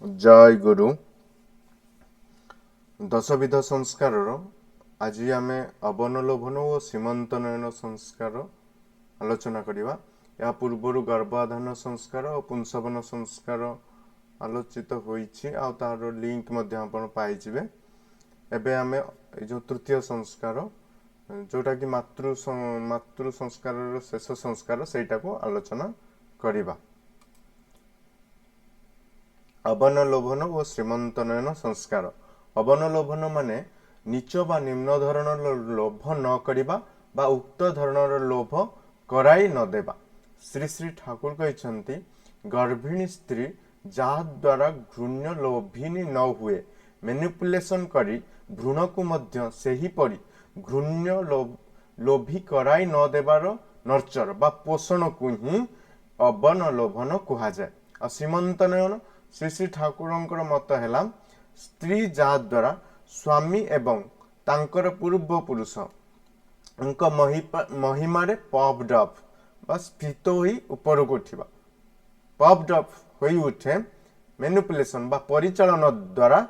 जय गुरु। दशविध संस्कार आज आम अवनलोभन और सीमंत नयन संस्कार आलोचना करवा। या पूर्वर गर्भाधान संस्कार और पुंसवन संस्कार आलोचित होइछि आ तार लिंक पाइबे। एबे आम जो तृतीय संस्कार जोटा कि मातृ संस्कार शेष संस्कार सेटा को आलोचना करवा। अवनलोभन और श्रीमंत नयन संस्कार। अवनलोभन माने नीच बा निम्न धरण लोभ न करिबा बा उक्त धरणर लोभ कराई न देबा। श्री श्री ठाकुर कहते गर्भिणी स्त्री जहा द्वारा घृण्य लोभिनी न हुए मैनिपुलेशन करी भ्रूण को मध्य सही परी घृण्य लोभी कराई न देबार नर्चर बा पोषण को ही अवनलोभन कहा जाए। और श्रीमंत नयन श्री श्री ठाकुर मत है स्त्री जहा द्वारा स्वामी एवं तांकर पूर्व पुरुष महिमारे पफ्ड अप बा स्फीत हो ऊपर को उठा पफ्ड अप हो उठे मैनिपुलेशन बा परिचालन द्वारा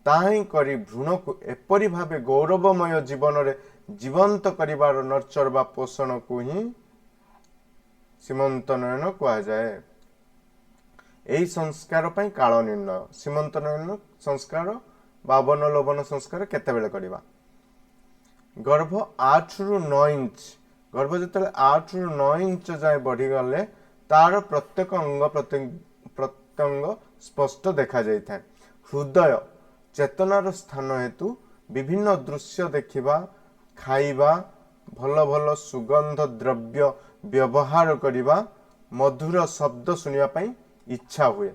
ताही करी भ्रूण को एपरी भावे गौरवमय जीवन रे जीवंत करिवार नर्चर बा पोषण को ही सीमंत नयन कहा जाए। यही संस्कार पर काल निर्णय सीमंत नयन संस्कार बा अवनलोभन संस्कार केतेबेले करबा। गर्भ 8 रु 9 इंच गर्भ जो 8 रु 9 इंच जाए बढ़ीगले तार प्रत्येक अंग प्रत्यंग स्पष्ट देखा जाए। हृदय चेतनार स्थान हेतु विभिन्न दृश्य देखिबा खाइबा भल भल सुगंध द्रव्य व्यवहार करिबा मधुर शब्द सुनिया पई इच्छा हुए।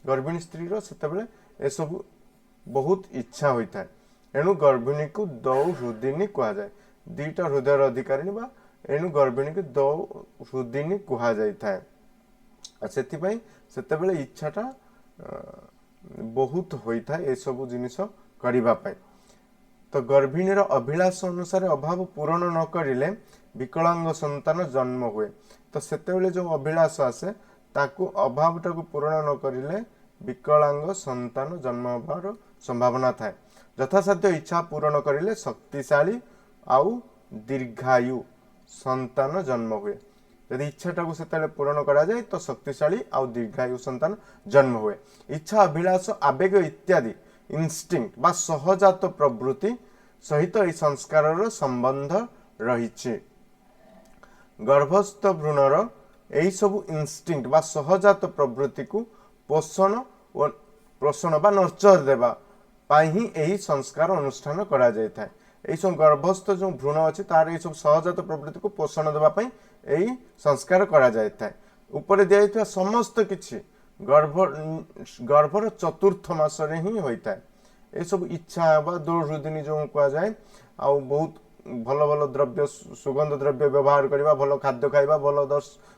गर्भिणी स्त्री से सब बहुत इच्छा होता है। एणु गर्भिणी को दौ हृदिनी कहा जाए। दुईटा हृदय अधिकारी बा एणु गर्भिणी को दौ हृदिनी कहा जाए। से इच्छाटा बहुत होता है सब जिनिस करने। तो गर्भिणीर अभिलाष अनुसार अभाव पूरण न करिले विकलांग संतान जन्म हुए। तो सेतेबेले जो अभिलाष आसे ताकू अभावटा को पूरण न करिले विकलांग संतान जन्म होबार संभावना थाए। यथासाध्य इच्छा पूरण करिले शक्तिशाली आउ दीर्घायु संतान जन्म हुए। यदि इच्छाटा को सेतेबेले पूरण करा जाए तो शक्तिशाली आउ दीर्घायु संतान जन्म हुए। इच्छा अभिलाष आवेग इत्यादि इन्स्टिंक्ट बा सहजात प्रवृत्ति सहित यह संस्कार संबंध रही। गर्भस्थ भ्रूणर यही सब इन्स्टिंक्ट बा सहजात प्रवृत्ति को पोषण बा नर्चर देवा ही यही संस्कार अनुष्ठान करा जाय था। यही सब गर्भस्थ जो भ्रूण अच्छी तार यही सब सहजात प्रवृत्ति को पोषण देवाई यही संस्कार करा जाय था। ऊपर दिया समस्त किछि गर्भर चतुर्थ मासरे ही होता है। ये सब इच्छा बा दो हृदिनी जो कहा जाए आ बहुत भल भल द्रव्य सुगंध द्रव्य व्यवहार करवा भल खाद्य खाइबा भल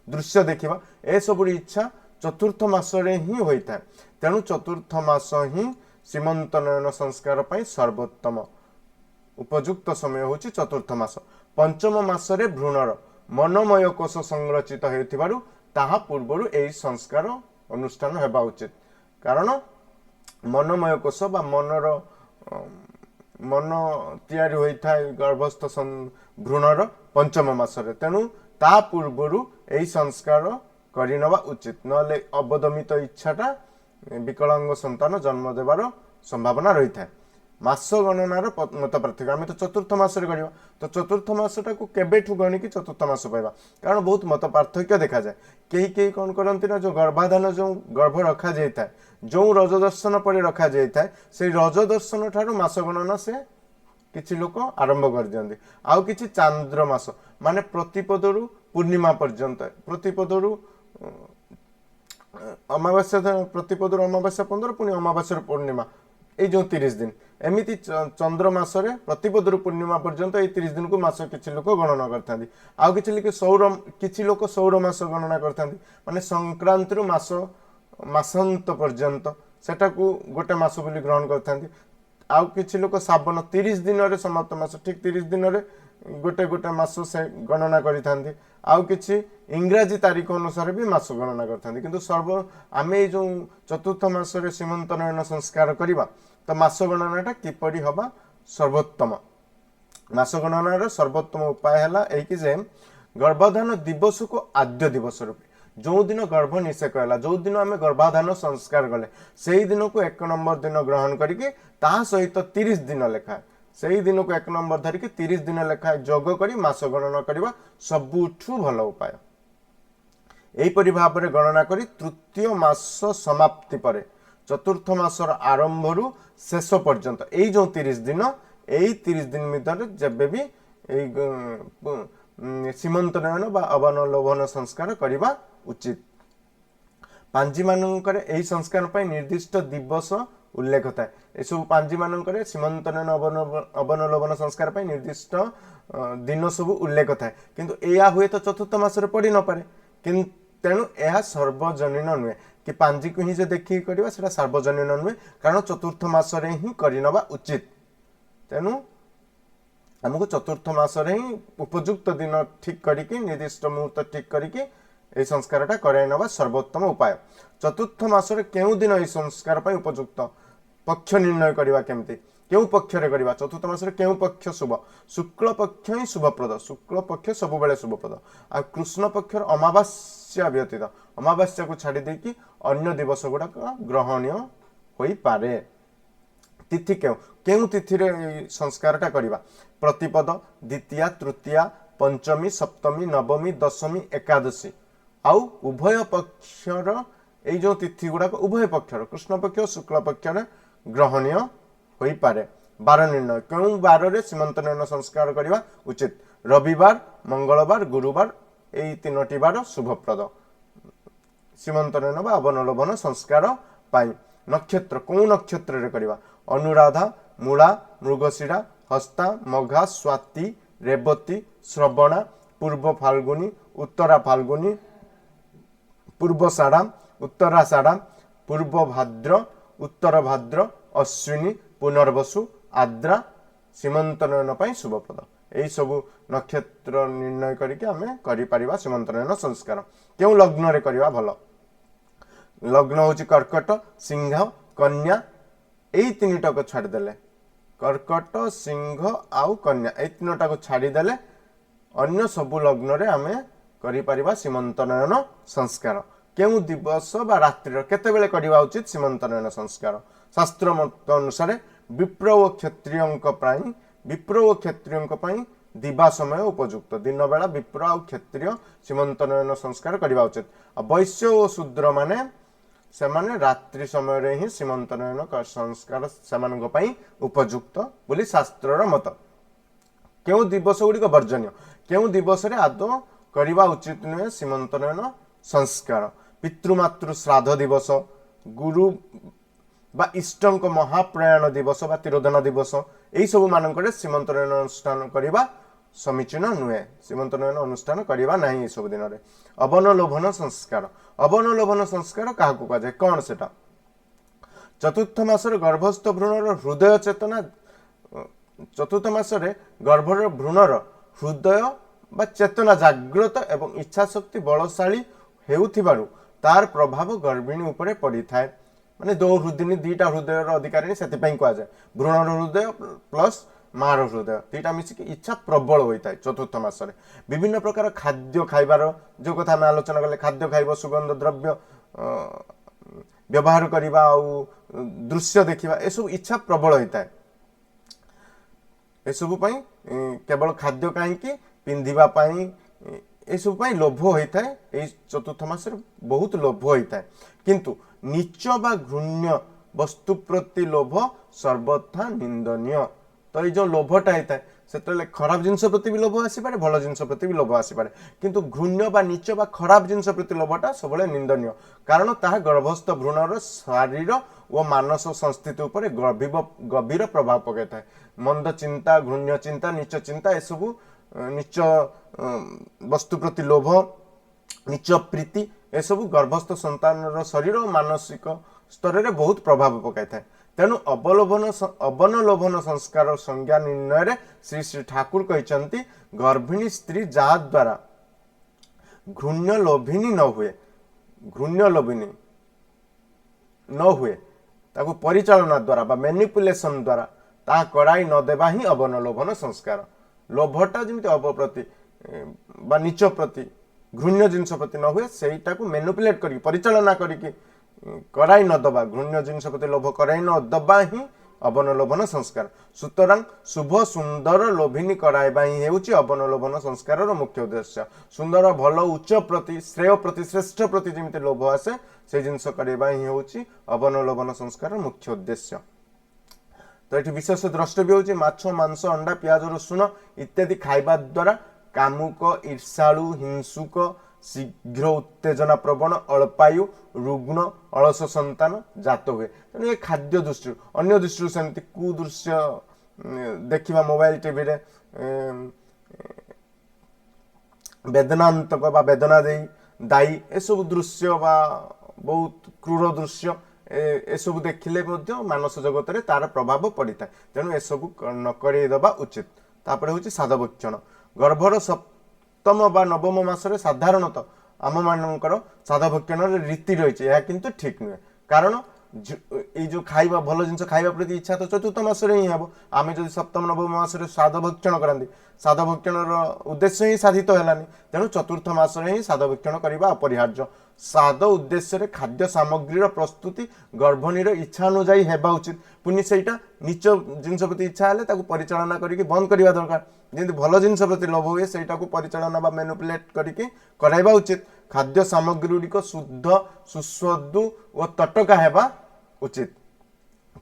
दृश्य देखा ए सब इच्छा चतुर्थ मासरे ही होता है। तेणु चतुर्थ मास ही सीमंत नयन संस्कार पर सर्वोत्तम उपयुक्त समय हूँ चतुर्थ मास। पंचम मासरे भ्रूणर मनोमय कोष संरचित होथिबारु ताहा पूर्वरु एही संस्कार अनुष्ठान हेबा उचित। कारण मनोमय कोष बा मनर मन तैयारी होता है गर्भस्थ भ्रूणर पंचम मासरे। तेणु ता पूर्वरु एही संस्कार करिनवा उचित नले अवदमित इच्छाटा विकलांग संतान जन्म देवार संभावना रही है। मास गणनार मत पार्थक्य आम तो चतुर्थ मासरे करवा। तो चतुर्थ मासटा को केबेठु गणिकी चतुर्थ मास पाइबा कारण बहुत मत पार्थक्य देखा जाए। कई कौन करती ना जो गर्भाधान जो गर्भ रखा जाए जो रज दर्शन पर रखा जाए से रज दर्शन ठारू मास गणना से किछि लोक आरंभ कर दियंती। आउ किछि चांद्र मास माने प्रतिपदरु पूर्णिमा पर्यंत प्रतिपदरु अमावास्या प्रतिपदरु अमावास्या 15 पुणी अमावास्या पूर्णिमा ये जो 30 दिन एमती चंद्र मासरे प्रतिपदरु पूर्णिमा पर्यंत ये 30 दिन को मास किछि लोक गणना करथांती। आउ किछि लोक सौर मास गणना करथांती माने संक्रांति रु मासांत पर्यंत सेटा को गोटे मास बोली ग्रहण करथांती। आउ किछि लोक सावन 30 दिन रे समाप्त मास ठीक 30 दिन रे गोटे गोटे मास से गणना करिथांती आउ किछि इंग्राजी तारीख अनुसार भी मास गणना करथांती किंतु सर्व आमे जो चतुर्थ मास रे सीमंत नयन संस्कार करिबा तो मास गणनाटा किपरि हबा सर्वोत्तम मास गणनार सर्वोत्तम उपाय है एई कि जे गर्भधान दिवस को आद्य दिवस रूपे जो दिन गर्भ निषेक है जो दिन आम गर्भाधान संस्कार गले से दिन को 1 नंबर दिन ग्रहण करके सहित 30 दिन लेखाए से दिन को 1 नंबर धरिकी 30 दिन लेखाए जोग कर मास गणना करवा सबुठू भल उपाय एहीपरि भाव में गणना करी तृतीय मास समाप्ति पर चतुर्थ मासर आरंभ रु शेष पर्यंत यही जो 30 दिन यही 30 दिन भितर जब भी सीमंत नयन बा अवनलोभन संस्कार करवा उचित पांजी मानकर यही संस्कार पर निर्दिष्ट दिवस उल्लेख थाए एसबू पांजी मानकर सीमंत नयन अवनलोभन संस्कार पर निर्दिष्ट दिन सब उल्लेख थाए किंतु या हुए तो चतुर्थ मास पड़ी न पारे तेणु यह सार्वजनीन नुहे कि पांजी को ही जे देखिक करवा सेटा सार्वजनीन नुहे कारण चतुर्थ मास ही करनवा उचित तेणु आमको चतुर्थ मास ही उपयुक्त दिन ठीक करिकी निर्दिष्ट मुहूर्त ठीक करिकी ए संस्कारटा कराई नवा सर्वोत्तम उपाय चतुर्थ मासरे केउ दिन ए संस्कार पर उपयुक्त पक्ष निर्णय करवा केमती केउ पक्ष रे करवा चतुर्थ मासरे केउ पक्ष शुभ शुक्ल पक्ष ही शुभप्रद शुक्ल पक्ष सब बेले शुभप्रद आ कृष्ण पक्षर अमावास्या व्यतीत अमावास्या को छाड़ी देकी अन्य दिवस गुड़ाक ग्रहणीय होई पारे तिथि केउ तिथि रे संस्कारटा करवा प्रतिपद द्वितीया तृतीया पंचमी सप्तमी नवमी दशमी एकादशी आउ उभय पक्षर ये जो तिथि गुड़ाक उभय पक्षर कृष्ण पक्ष शुक्ल पक्षर ग्रहणीय होई पारे बार निर्णय क्यों बार रे सीमंत नयन संस्कार करवा उचित रविवार मंगलवार गुरुवार यही 3टी बार शुभप्रद सीमंत नयन बा अवनलोभन संस्कार पाई नक्षत्र कौ नक्षत्र रे करवा अनुराधा मूला मृगशिरा हस्ता मघा स्वाति रेवती श्रवणा पूर्व फाल्गुनी उत्तरा फाल्गुनी पूर्वषाढ़ा उत्तराषाढ़ा पूर्व भाद्र उत्तर भाद्र अश्विनी पुनर्वसु आद्रा सीमंत नयन पाई शुभप्रद यही सबु नक्षत्र निर्णय करके आमे करि परिबा सीमंत नयन संस्कार केउ लग्न रे करबा भलो लग्न होची कर्कट सिंह कन्या यही 3टा को छाड़ी देले कर्कट सिंह आउ कन्या ए 3टा को छाड़ी देले अन्य सबु लग्न रे आमे करि परिबा सीमंत नयन संस्कार केउ दिवस बा रात्रि केते बेले करबा उचित सीमंत नयन संस्कार शास्त्र मत अनुसार विप्र व क्षत्रियों पई दिवा समय उपयुक्त दिन बेला विप्र और क्षत्रिय सीमंत नयन संस्कार करबा उचित वैश्य और शूद्र माने से माने रात्रि समय रे ही सीमंत नयन संस्कार सेमानक पई उपयुक्त बोली शास्त्रर मत केउ दिवस गुड़िक वर्जनीय केउ दिवस रे आदौ करबा उचित नुहे सीमंत नयन संस्कार पितृमातृ श्राद्ध दिवस गुरु बा इष्टंक महाप्रयाण दिवस बा तिरोधन दिवस यही सब मानक सीमंत नयन अनुष्ठान करबा समीचीन नुहे सीमंत नयन अनुष्ठान करबा नहीं सब दिन रे अवनलोभन संस्कार क्या कहुए कौन सेटा चतुर्थ मासर गर्भस्थ भ्रूणर हृदय चेतना चतुर्थ मासरे गर्भर भ्रूणर हृदय बा चेतना जागृत एवं इच्छा शक्ति बलशाली हेउथिबारु तार प्रभाव गर्भिणी उपरे पड़ी थाए माने दो हृदय 2टा हृदय अधिकारी से कह जाए भ्रूणर हृदय प्लस मार हृदय 2टा मिसिक इच्छा प्रबल होता है चतुर्थ मासरे विभिन्न प्रकार खाद्य खाइबार जो कथा आम आलोचना कले खाद्य खाइब सुगंध द्रव्य व्यवहार करवा दृश्य देखा एसब इच्छा प्रबल होता है एसबू केवल खाद्य कहीं पिंधापी एसबू लोभ होता है ये चतुर्थ मास बहुत लोभ होता है किंतु नीच बा घृण्य वस्तु प्रति लोभ सर्वथा निंदनीय तो ये जो लोभटा होता है से खराब जिनस प्रति भी लोभ आसीपे भल जिनस प्रति भी लोभ आसीपे किंतु घृण्य बा नीच बा खराब जिनस प्रति लोभटा सब निंदनीय कारण ताहा गर्भस्थ भ्रूणर शरीर और मानस संस्थिति उपर गभीर प्रभाव पकई था मंद चिंता घृण्य चिंता नीच चिंता एसबू नीच वस्तु प्रति लोभ नीच प्रीति एसबू गर्भस्थ संतान शरीर और मानसिक स्तर में बहुत प्रभाव पकाई था। तेणु अवनलोभन संस्कार संज्ञा निर्णय श्री श्री ठाकुर कहते गर्भिणी स्त्री जहा द्वारा घृण्य लोभिनी न हुए, घृण्य लोभिनी न हुए ताको परिचालना द्वारा बा मैनिपुलेशन द्वारा ता कराई न देवा ही अवनलोभन संस्कार। लोभटा जमी अव प्रति बा नीच प्रति घृण्य जिनस प्रति न हुए सेटा को मैनिपुलेट करी परिचालना करी कराई न दबा, घृण्य जिनस प्रति लोभ कराई न दबा ही अवनलोभन संस्कार। सुतरां शुभ सुंदर लोभिनी कराइबा ही हेउची अवनलोभन संस्कार मुख्य उद्देश्य। सुंदर भल उच्च प्रति श्रेय प्रति श्रेष्ठ प्रति जमी लोभ आसे से जिनस कराइबा ही हेउची अवनलोभन संस्कार मुख्य उद्देश्य। तो ये विशेष द्रष्टव्य होची माछ मांस अंडा प्याज रसुण इत्यादि खाइबा द्वारा कामुक ईर्षालु हिंसुक शीघ्र उत्तेजना प्रवण अल्पायु रुग्ण अलस संतान जात हुए। तेणु ये खाद्य दृष्टि अन्य दृष्टि सेमती कुदृश्य देखा मोबाइल टीवी रे वेदनांतक बा वेदना दायी एसबू दृश्य बा बहुत क्रूर दृश्य एसबू देखिले मानस जगत रे तार प्रभाव पड़ी था। तेणु एसबू न करदे उचित। तापर हूँ साधभक्षण गर्भर सप्तम बा नवम मासरे साधारणतः आम मानकर साधभक्षण रीति रही है किंतु ठीक नुहे। कारण ये जो खाइबा भल जिन खाइबा प्रति इच्छा तो चतुर्थ मासरे ही हम आम जो सप्तम नवम मासरे साधभक्षण करांती साधभक्षण उद्देश्य ही साधित हैलानी। तेणु चतुर्थ मासरे ही साधभक्षण करने अपरिहार्य। साध उद्देश्य खाद्य सामग्री प्रस्तुति गर्भिणी इच्छा अनुजाई हेबा उचित। पुनि सेटा नीच जिनस प्रति इच्छा है परिचालना करके बंद करवा दरकार। जमी भल जिनस प्रति लोभ हुए सेटा को परिचालना बा मैनिपुलेट करके कराइबा उचित। खाद्य सामग्री गुड़िक शुद्ध सुस्वादु और तटका हेबा उचित।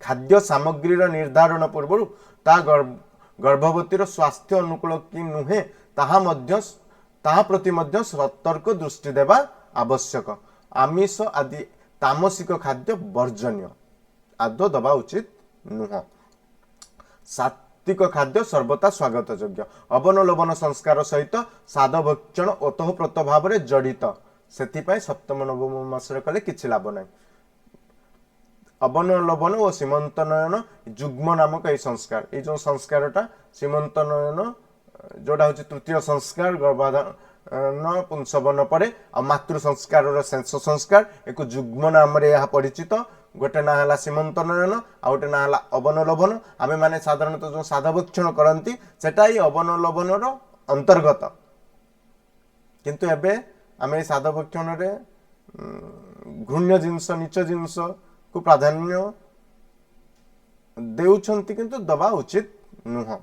खाद्य सामग्री निर्धारण पूर्व ता गर्भवतीर स्वास्थ्य अनुकूल कि नुहे ताहा प्रति मध्य सतर्क दृष्टि देवा आवश्यक। आमिष आदि तामसिक खाद्य वर्जनीय आदौ दबा उचित नुह। सात्विक खाद्य सर्वथा स्वागत योग्य। अवनलोभन संस्कार सहित साधभक्षण ओतप्रोत भाव में जड़ित से सप्तम नवम मासरे कले किछि लाभ नहीं। अवनलोभन और सीमंत नयन जुग्म नामक ये संस्कार ये जो संस्कारटा सीमंत नयन जोड़ा हूँ तृतीय संस्कार गर्भाधान पुंसवन पड़े आ मातृ संस्कार शेष संस्कार एक जुग्म नाम रे परिचित। गोटे ना है सीमंत नयन आ गोटे ना है अवनलोभन। आमे माने साधारणतः जो साधभक्षण करती सेटा ही अवनलोभन अंतर्गत। किंतु एबे आमे साधभक्षण रे घृण्य जिनस नीच जिनस को प्राधान्य देउछंती किंतु दबा उचित नुह।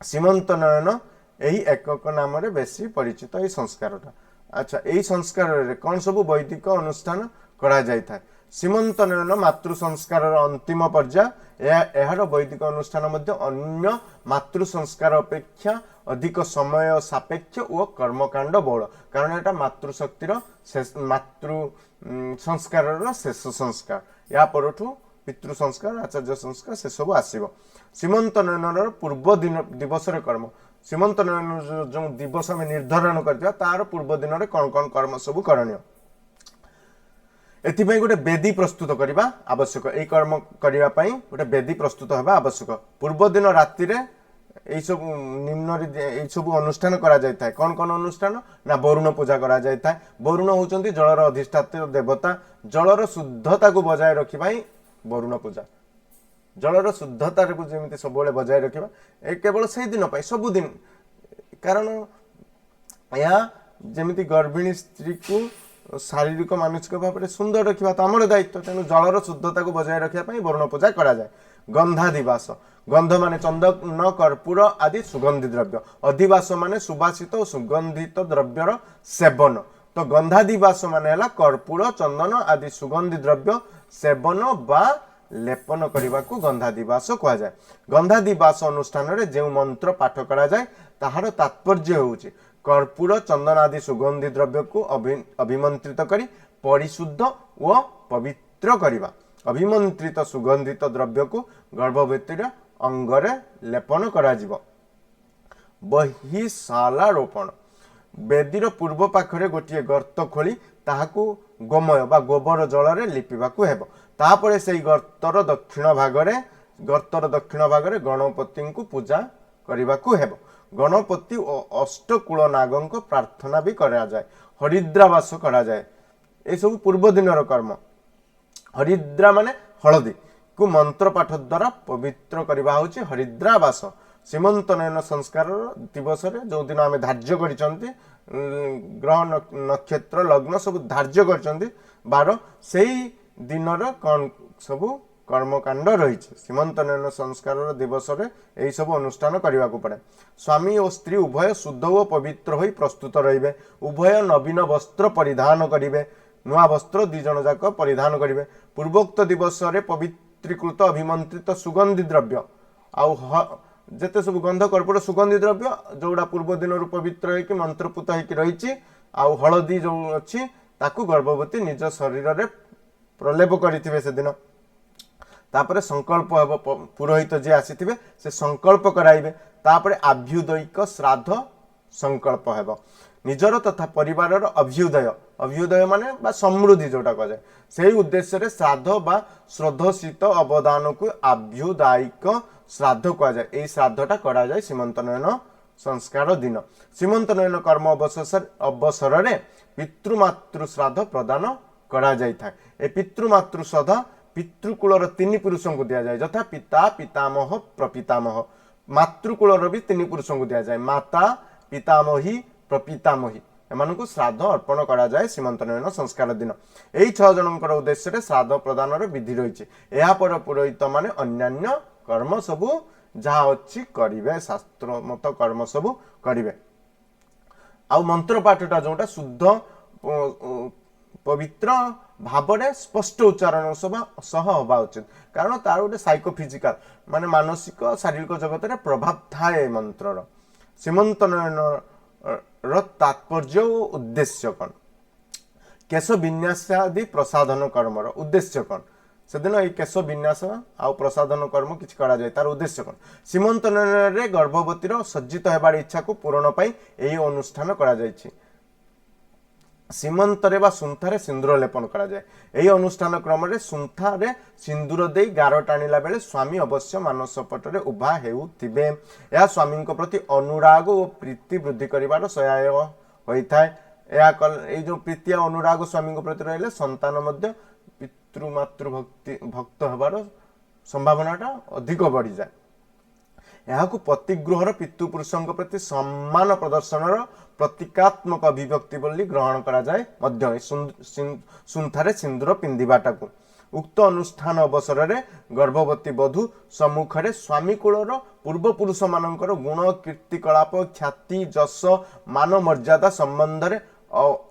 सीमंत नयन यही एकक नाम रे बेसी परिचित ये संस्कारटा। अच्छा यही संस्कार रे कौन सब वैदिक अनुष्ठान करा जाय था। सीमंत नयन मातृ संस्कार अंतिम पर्याय यार वैदिक अनुष्ठान मध्य अन्य मातृ संस्कार अपेक्षा अधिक समय सापेक्ष और कर्मकांड बहुल। कारण यहाँ मातृशक्तिर मातृ संस्कार शेष संस्कार या परठू पितृ संस्कार आचार्य संस्कार से सब आसब। सीमंत नयन पूर्व दिन दिवस कर्म सीमंत नयन जो दिवस आम निर्धारण कर तार पूर्व दिन में कौन कौन कर्म सब करणीय एथिपाई गोटे बेदी प्रस्तुत करने आवश्यक। यही कर्म करने गोटे बेदी प्रस्तुत होगा आवश्यक। पूर्व दिन राति यही सब निम्न यही सब अनुष्ठान करा जाय था। कौन कौन अनुष्ठान ना वरुण पूजा करा जाय था। वरुण होउचंती जलर अधिष्ठात्र देवता। जलर शुद्धता को बजाय रखिबा वरुण पूजा। जलर शुद्धता को जमी सब बजाय रखा केवल से दिन सबुदिन। कारण यह जमी गर्भिणी स्त्री को शारीरिक मानसिक भाव में सुंदर रखा तो आमर दायित्व। तेणु जलर शुद्धता को बजाय रखापी वरुण पूजा करा जाए। गंधादिवास गंध माने चंदन कर्पूर आदि सुगंधि द्रव्य। अधिवास माने सुबासित और सुगंधित द्रव्यर सेवन। तो गंधादिवास माने कर्पूर चंदन आदि सुगंधि द्रव्य सेवन बा लेपन करने को गंधादिवास कह जाए। गंधादिवास अनुष्ठान रे जो मंत्र पाठ करा जाए ताहार तात्पर्य होउची कर्पूर चंदन आदि सुगंधि द्रव्य को अभिमंत्रित करी परिशुद्ध व पवित्र करवा। अभिमंत्रित सुगंधित द्रव्य को गर्भवतीर अंगरे लेपन करा जिवो। बहिशाला रोपण बेदीर पूर्व पाखरे गोटे गर्त खोली ताहाकू ଗୋମୟ ବା ଗୋବର ଜଳରେ ଲିପିବାକୁ ହେବ। ତାପରେ ସେଇ ଗର୍ତ୍ତର ଦକ୍ଷିଣ ଭାଗରେ ଗଣପତିଙ୍କୁ ପୂଜା କରିବାକୁ ହେବ। ଗଣପତି ଓ ଅଷ୍ଟକୂଳ ନାଗଙ୍କ ପ୍ରାର୍ଥନା ବି କରାଯାଏ। ହରିଦ୍ରାବାସ କରାଯାଏ। ଏସବୁ ପୂର୍ବ ଦିନର କର୍ମ। ହରିଦ୍ରା ମାନେ ହଳଦୀ କୁ ମନ୍ତ୍ର ପାଠ ଦ୍ୱାରା ପବିତ୍ର କରିବା ହେଉଛି ହରିଦ୍ରାବାସ। ସୀମନ୍ତ ନୟନ ସଂସ୍କାର ଦିବସରେ ଯେଉଁଦିନ ଆମେ ଧାର୍ଯ୍ୟ କରିଛନ୍ତି, ଗ୍ରହ ନକ୍ଷତ୍ର ଲଗ୍ନ ସବୁ ଧାର୍ଯ୍ୟ କରିଛନ୍ତି ବାର, ସେଇ ଦିନର କ'ଣ ସବୁ କର୍ମକାଣ୍ଡ ରହିଛି। ସୀମନ୍ତ ନୟନ ସଂସ୍କାର ଦିବସରେ ଏହି ସବୁ ଅନୁଷ୍ଠାନ କରିବାକୁ ପଡ଼େ। ସ୍ୱାମୀ ଓ ସ୍ତ୍ରୀ ଉଭୟ ଶୁଦ୍ଧ ଓ ପବିତ୍ର ହୋଇ ପ୍ରସ୍ତୁତ ରହିବେ। ଉଭୟ ନବୀନ ବସ୍ତ୍ର ପରିଧାନ କରିବେ। ନୂଆ ବସ୍ତ୍ର ଦୁଇ ଜଣ ଯାକ ପରିଧାନ କରିବେ। ପୂର୍ବୋକ୍ତ ଦିବସରେ ପବିତ୍ରୀକୃତ ଅଭିମନ୍ତ୍ରିତ ସୁଗନ୍ଧି ଦ୍ରବ୍ୟ ଆଉ ଯେତେ ସବୁ ଗନ୍ଧ କର୍ପୂର ସୁଗନ୍ଧି ଦ୍ରବ୍ୟ ଯେଉଁଟା ପୂର୍ବ ଦିନରୁ ପବିତ୍ର ହେଇକି ମନ୍ତ୍ରପୁତ ହେଇକି ରହିଛି, ଆଉ ହଳଦୀ ଯେଉଁ ଅଛି ତାକୁ ଗର୍ଭବତୀ ନିଜ ଶରୀରରେ ପ୍ରଲେପ କରିଥିବେ ସେଦିନ। ତାପରେ ସଂକଳ୍ପ ହେବ। ପୁରୋହିତ ଯିଏ ଆସିଥିବେ ସେ ସଂକଳ୍ପ କରାଇବେ। ତାପରେ ଆଭ୍ୟୁଦୟିକ ଶ୍ରାଦ୍ଧ ସଂକଳ୍ପ ହେବ। ନିଜର ତଥା ପରିବାରର ଅଭ୍ୟୁଦୟ ମାନେ ବା ସମୃଦ୍ଧି ଯେଉଁଟା କୁହାଯାଏ, ସେହି ଉଦ୍ଦେଶ୍ୟରେ ଶ୍ରାଦ୍ଧ ବା ଶ୍ରଦ୍ଧସିତ ଅବଦାନକୁ ଆଭ୍ୟୁଦାୟିକ ଶ୍ରାଦ୍ଧ କୁହାଯାଏ। ଏହି ଶ୍ରାଦ୍ଧଟା କରାଯାଏ ସୀମନ୍ତ ନୟନ ସଂସ୍କାର ଦିନ। ସୀମନ୍ତ ନୟନ କର୍ମ ଅବସରରେ ପିତୃମାତୃ ଶ୍ରାଦ୍ଧ ପ୍ରଦାନ କରାଯାଇଥାଏ। ଏ ପିତୃମାତୃ ଶ୍ରାଦ୍ଧ ପିତୃକୂଳର 3 ପୁରୁଷଙ୍କୁ ଦିଆଯାଏ, ଯଥା ପିତା, ପିତାମହ, ପ୍ରପିତାମହ। ମାତୃକୂଳର ବି 3 ପୁରୁଷଙ୍କୁ ଦିଆଯାଏ, ମାତା, ପିତାମହୀ, ପ୍ରପିତାମହୀ। ଏମାନଙ୍କୁ ଶ୍ରାଦ୍ଧ ଅର୍ପଣ କରାଯାଏ ସୀମନ୍ତ ନୟନ ସଂସ୍କାର ଦିନ। ଏହି 6 ଜଣଙ୍କର ଉଦ୍ଦେଶ୍ୟରେ ଶ୍ରାଦ୍ଧ ପ୍ରଦାନର ବିଧି ରହିଛି। ଏହାପରେ ପୁରୋହିତ ମାନେ ଅନ୍ୟାନ୍ୟ କର୍ମ ସବୁ ଯାହା ଅଛି କରିବେ, ଶାସ୍ତ୍ର ମତ କର୍ମ ସବୁ କରିବେ। ଆଉ ମନ୍ତ୍ରପାଠଟା ଯେଉଁଟା ଶୁଦ୍ଧ ପବିତ୍ର ଭାବରେ ସ୍ପଷ୍ଟ ଉଚ୍ଚାରଣ ସହ ହେବା ଉଚିତ, କାରଣ ତାର ଗୋଟେ ସାଇକୋଫିଜିକାଲ ମାନେ ମାନସିକ ଶାରୀରିକ ଜଗତରେ ପ୍ରଭାବ ଥାଏ ମନ୍ତ୍ରର। ସୀମନ୍ତ ନୟନର ତାତ୍ପର୍ଯ୍ୟ ଓ ଉଦ୍ଦେଶ୍ୟ କ'ଣ? କେଶ ବିନ୍ୟାସ ଆଦି ପ୍ରସାଧନ କର୍ମର ଉଦ୍ଦେଶ୍ୟ କ'ଣ? ସେଦିନ ଏଇ କେଶ ବିନ୍ୟାସ ଆଉ ପ୍ରସାଧନ କର୍ମ କିଛି କରାଯାଏ, ତାର ଉଦ୍ଦେଶ୍ୟ କ'ଣ? ସୀମନ୍ତ ନୟନରେ ଗର୍ଭବତୀର ସଜ୍ଜିତ ହେବାର ଇଚ୍ଛାକୁ ପୂରଣ ପାଇଁ ଏହି ଅନୁଷ୍ଠାନ କରାଯାଇଛି। ସୀମନ୍ତରେ ବା ସୁନ୍ଥାରେ ସିନ୍ଦୁର ଲେପନ କରାଯାଏ। ଏହି ଅନୁଷ୍ଠାନ କ୍ରମରେ ସୁନ୍ଥାରେ ସିନ୍ଦୁର ଦେଇ ଗାର ଟାଣିଲା ବେଳେ ସ୍ୱାମୀ ଅବଶ୍ୟ ମାନସ ପଟରେ ଉଭା ହେଉଥିବେ। ଏହା ସ୍ୱାମୀଙ୍କ ପ୍ରତି ଅନୁରାଗ ଓ ପ୍ରୀତି ବୃଦ୍ଧି କରିବାର ସହାୟକ ହୋଇଥାଏ। ଏଇ ଯେଉଁ ପ୍ରୀତି ଆଉ ଅନୁରାଗ ସ୍ୱାମୀଙ୍କ ପ୍ରତି ରହିଲେ ସନ୍ତାନ ମଧ୍ୟ ପିତୃମାତୃ ଭକ୍ତ ହେବାର ସମ୍ଭାବନାଟା ଅଧିକ ବଢ଼ିଯାଏ। ଏହାକୁ ପତିଗୃହର ପିତୃପୁରୁଷଙ୍କ ପ୍ରତି ସମ୍ମାନ ପ୍ରଦର୍ଶନର ପ୍ରତୀକାତ୍ମକ ଅଭିବ୍ୟକ୍ତି ବୋଲି ଗ୍ରହଣ କରାଯାଏ ମଧ୍ୟ ସୁନ୍ଥାରେ ସିନ୍ଦୁର ପିନ୍ଧିବାଟାକୁ। ଉକ୍ତ ଅନୁଷ୍ଠାନ ଅବସରରେ ଗର୍ଭବତୀ ବଧୂ ସମ୍ମୁଖରେ ସ୍ୱାମୀ କୂଳର ପୂର୍ବପୁରୁଷମାନଙ୍କର ଗୁଣ, କୀର୍ତ୍ତିକଳାପ, ଖ୍ୟାତି, ଯଶ, ମାନ, ମର୍ଯ୍ୟାଦା ସମ୍ବନ୍ଧରେ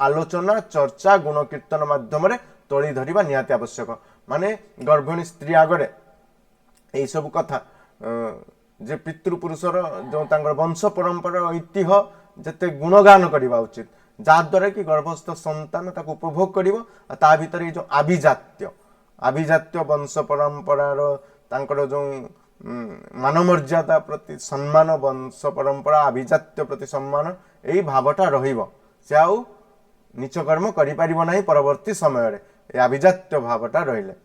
ଆଲୋଚନା, ଚର୍ଚ୍ଚା, ଗୁଣ କୀର୍ତ୍ତନ ମାଧ୍ୟମରେ ତୋଳି ଧରିବା ନିହାତି ଆବଶ୍ୟକ। ମାନେ ଗର୍ଭିଣୀ ସ୍ତ୍ରୀ ଆଗରେ ଏଇସବୁ କଥା ଯେ ପିତୃପୁରୁଷର ଯେଉଁ ତାଙ୍କର ବଂଶ ପରମ୍ପରା ଐତିହ୍ୟ ଯେତେ ଗୁଣଗାନ କରିବା ଉଚିତ, ଯାହାଦ୍ୱାରା କି ଗର୍ଭସ୍ଥ ସନ୍ତାନ ତାକୁ ଉପଭୋଗ କରିବ। ତା ଭିତରେ ଏଇ ଯେଉଁ ଆଭିଜାତ୍ୟ ବଂଶ ପରମ୍ପରାର ତାଙ୍କର ଯେଉଁ ମାନମର୍ଯ୍ୟାଦା ପ୍ରତି ସମ୍ମାନ, ବଂଶ ପରମ୍ପରା ଆଭିଜାତ୍ୟ ପ୍ରତି ସମ୍ମାନ, ଏଇ ଭାବଟା ରହିବ। ସେ ଆଉ ନିଚ କର୍ମ କରିପାରିବ ନାହିଁ ପରବର୍ତ୍ତୀ ସମୟରେ, ଏ ଆଭିଜାତ୍ୟ ଭାବଟା ରହିଲେ।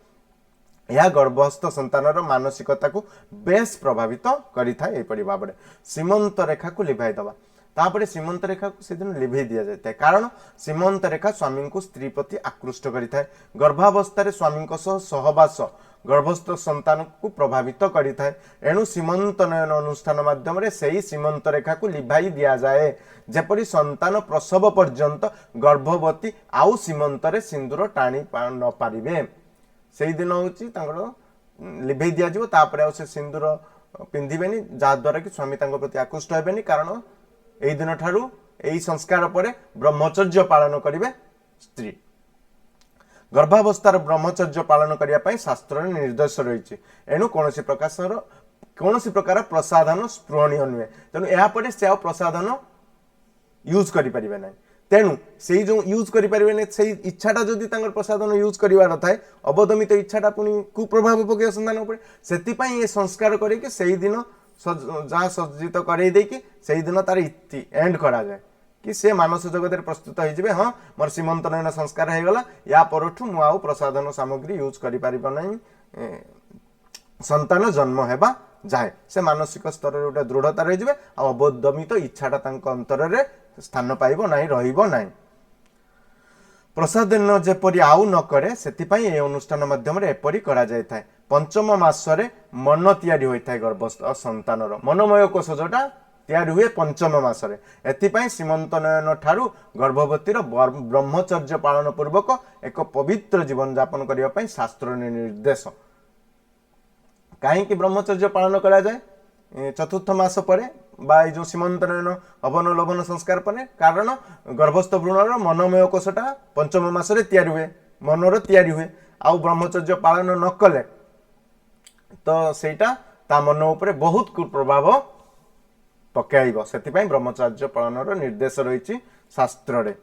ଏହା ଗର୍ଭସ୍ଥ ସନ୍ତାନର ମାନସିକତାକୁ ବେଶ ପ୍ରଭାବିତ କରିଥାଏ। ଏହିପରି ଭାବରେ ସୀମନ୍ତ ରେଖାକୁ ଲିଭାଇ ଦେବା। ତାପରେ ସୀମନ୍ତ ରେଖାକୁ ସେଦିନ ଲିଭେଇ ଦିଆଯାଇଥାଏ, କାରଣ ସୀମନ୍ତ ରେଖା ସ୍ୱାମୀଙ୍କୁ ସ୍ତ୍ରୀ ପ୍ରତି ଆକୃଷ୍ଟ କରିଥାଏ। ଗର୍ଭାବସ୍ଥାରେ ସ୍ୱାମୀଙ୍କ ସହ ସହବାସ ଗର୍ଭସ୍ଥ ସନ୍ତାନକୁ ପ୍ରଭାବିତ କରିଥାଏ। ଏଣୁ ସୀମନ୍ତ ନୟନ ଅନୁଷ୍ଠାନ ମାଧ୍ୟମରେ ସେହି ସୀମନ୍ତ ରେଖାକୁ ଲିଭାଇ ଦିଆଯାଏ, ଯେପରି ସନ୍ତାନ ପ୍ରସବ ପର୍ଯ୍ୟନ୍ତ ଗର୍ଭବତୀ ଆଉ ସୀମନ୍ତରେ ସିନ୍ଦୁର ଟାଣି ନ ପାରିବେ। ସେଇଦିନ ହେଉଛି ତାଙ୍କର ଲିଭେଇ ଦିଆଯିବ। ତାପରେ ଆଉ ସେ ସିନ୍ଦୁର ପିନ୍ଧିବେନି, ଯାହାଦ୍ୱାରା କି ସ୍ୱାମୀ ତାଙ୍କ ପ୍ରତି ଆକୃଷ୍ଟ ହେବେନି, କାରଣ ଏଇ ଦିନ ଠାରୁ ଏଇ ସଂସ୍କାର ପରେ ବ୍ରହ୍ମଚର୍ଯ୍ୟ ପାଳନ କରିବେ ସ୍ତ୍ରୀ। ଗର୍ଭାବସ୍ଥାର ବ୍ରହ୍ମଚର୍ଯ୍ୟ ପାଳନ କରିବା ପାଇଁ ଶାସ୍ତ୍ରରେ ନିର୍ଦ୍ଦେଶ ରହିଛି। ଏଣୁ କୌଣସି ପ୍ରକାର ପ୍ରସାଧନ ସ୍ପୃହଣୀୟ ନୁହେଁ। ତେଣୁ ଏହାପରେ ସେ ଆଉ ପ୍ରସାଧନ ୟୁଜ୍ କରିପାରିବେ ନାହିଁ। ତେଣୁ ସେଇ ଯେଉଁ ୟୁଜ୍ କରିପାରିବେନି, ସେଇ ଇଚ୍ଛାଟା ଯଦି ତାଙ୍କର ପ୍ରସାଧନ ୟୁଜ୍ କରିବାର ଥାଏ, ଅବଦମିତ ଇଚ୍ଛାଟା ପୁଣି କୁପ୍ରଭାବ ପକାଇବ ସନ୍ତାନ ଉପରେ। ସେଥିପାଇଁ ଏ ସଂସ୍କାର କରିକି ସେଇଦିନ ଯାହା ସଜ୍ଜିତ କରେଇ ଦେଇକି ସେଇଦିନ ତାର ଇତି ଏଣ୍ଡ କରାଯାଏ। कि से मानस जगत प्रस्तुत हो हाँ मोर सीमंतनयन संस्कार हो गला या परठू मु आउ प्रसाधन सामग्री यूज करि परिबो नहीं संतान जन्म हेबा जाए से मानसिक स्तर रे गोटे दृढ़ता रही अवदमित इच्छाटा तांको अंतर रे स्थान पाइबो नहीं रहिबो नहीं प्रसाधन जेपरी आउ न करे सेतिपाई ए अनुष्ठान माध्यम रे एपरी करा जाय थाए पंचम मासरे मन तैयारी होई थाए गर्भस्थ संतानर मनमय कोष जोटा तैयारी हुए पंचम मासरे एथिपाई सीमंतनयन ठारू गर्भवतीर ब्रह्मचर्य पालन पूर्वक एक पवित्र जीवन यापन करिया पई शास्त्र निर्देश कहीं ब्रह्मचर्य पालन करा जाए चतुर्थ मास पर जो सीमंतनयन हवन लवन संस्कार पर कारण गर्भस्थ भ्रूणर मनमय कोषटा पंचम मासरे तैयारी हुए मनर तैयारी हुए आउ ब्रह्मचर्य पालन न कले तो सेटा ता मन उपरे बहुत कुप्रभाव पकाइब से ब्रह्मचर्य पालन निर्देश रही शास्त्र रे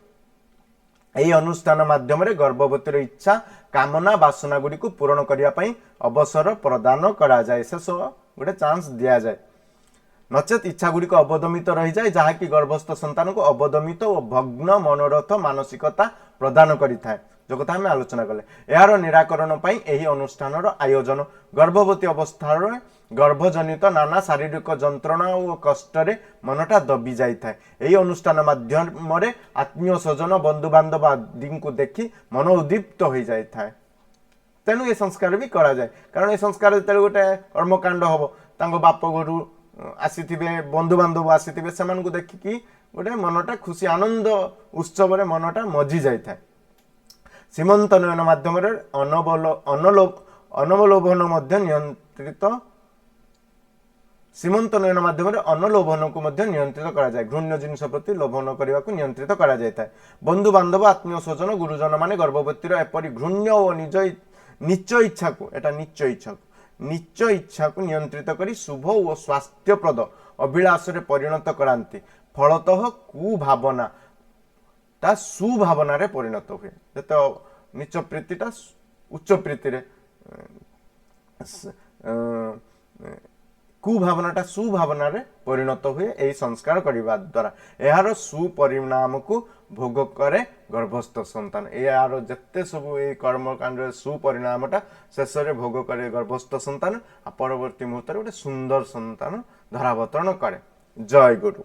यही अनुष्ठान माध्यम रे गर्भवतीर इच्छा कामना वासना गुडी को पूर्ण करिया पई अवसर प्रदान करा जाए शेष गोटे चांस दिया जाए नचेत इच्छा गुडी को अवदमित रही जाए जहाँकि गर्भस्थ संतान को अवदमित और भग्न मनोरथ मानसिकता प्रदान करि थाए जो कथा आम आलोचना कले यार निराकरण पई एही अनुष्ठान आयोजन गर्भवती अवस्था गर्भजनित नाना शारीरिक जंत्रणा और कष्ट मनटा दबी जाए यही अनुष्ठान माध्यम आत्मीय स्वजन बंधु बांधव आदि को देखी मन उद्दीप्त हो जाए तेणु ये संस्कार भी करा जाए कारण ये संस्कार जो गोटे कर्मकांड हम बाप घर आसी बंधु बांधव आसी से देखिकी गोटे मनटा खुशी आनंद उत्सव मनटा मजी जाए सीमंतनयन माध्यम अनवलोभन नियंत्रित सीमंतनयन माध्यम अनलोभन को नियंत्रित करा जाए घृण्य जिनस प्रति लोभन करने को नियंत्रित करा जाए बंधु बांधव आत्मीय स्वजन गुरुजन माने गर्भवतीर एपरी घृण्य और निज इच्छा को एटा निच इच्छा को नियंत्रित करी शुभ और स्वास्थ्यप्रद अभिलाष रे परिणत करांती फलतः कुभावना ता सुभावना रे परिणत हुए जते निच प्रीतिटा उच्च प्रीति रे कुभावनाटा सुभावना रे परिणत हुए यही संस्कार करने द्वारा यार सुपरिणाम को भोग करे गर्भस्थ संतान यार जिते सब ये कर्मकांड सुपरिणामटा शेष में भोग करे गर्भस्थ संतान परवर्ती मुहूर्त गोटे सुंदर संतान धरावतरण करे जय गुरु।